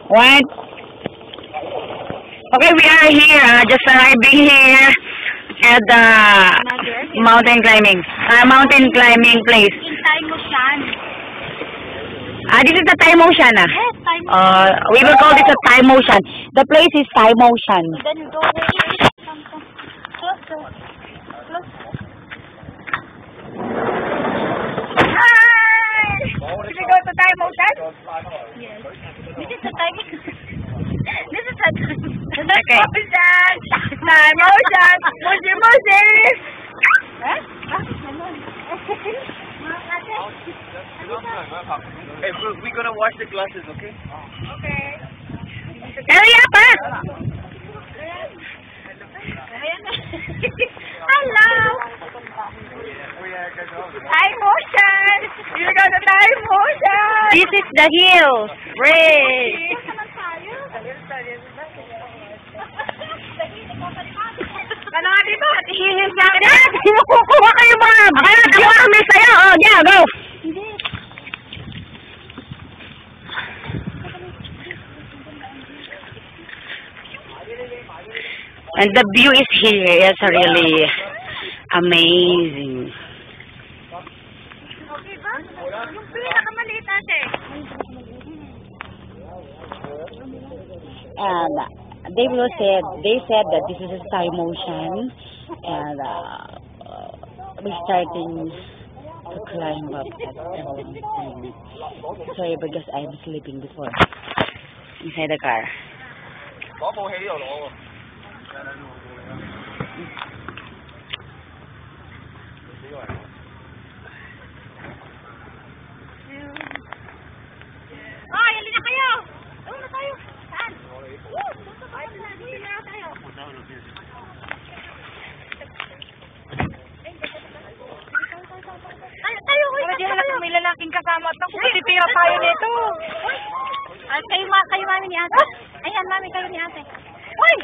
What? Okay, we are here. Just arriving here at the mountain climbing place. In Thai Motion. This is the Thai Motion. Yes, Thai Motion. We will call this a Thai Motion. The place is Thai Motion. Then you go there. Close. Hi! Did you go to Thai Motion? Yes. This is the Thai Motion. This is the Okay. Thai Motion. Moshi. Huh? Hey, we're gonna wash the glasses, okay? Okay. Hurry up, Hello. Thai Motion. You go to Thai Motion. This is the hills. Ray. Ano nga dito? Hihil sa akin. Kukuha kayo ba? Akala kami sa'yo. Oh, yeah, go. And the view is here. It's really amazing. Okay ba? Yung pinakamaliit ate. And they said that this is a Thai Motion, and we're starting to climb up at everything. Sorry, because I'm sleeping before inside the car. Ay, alin na kayo? Ano na tayo? Saan? Alin na tayo. Tayo, Pero di halata may lalaking kasama at ako titira tayo nito. kayo mami ni ate. Ayan, mami kayo ni ate. Uy!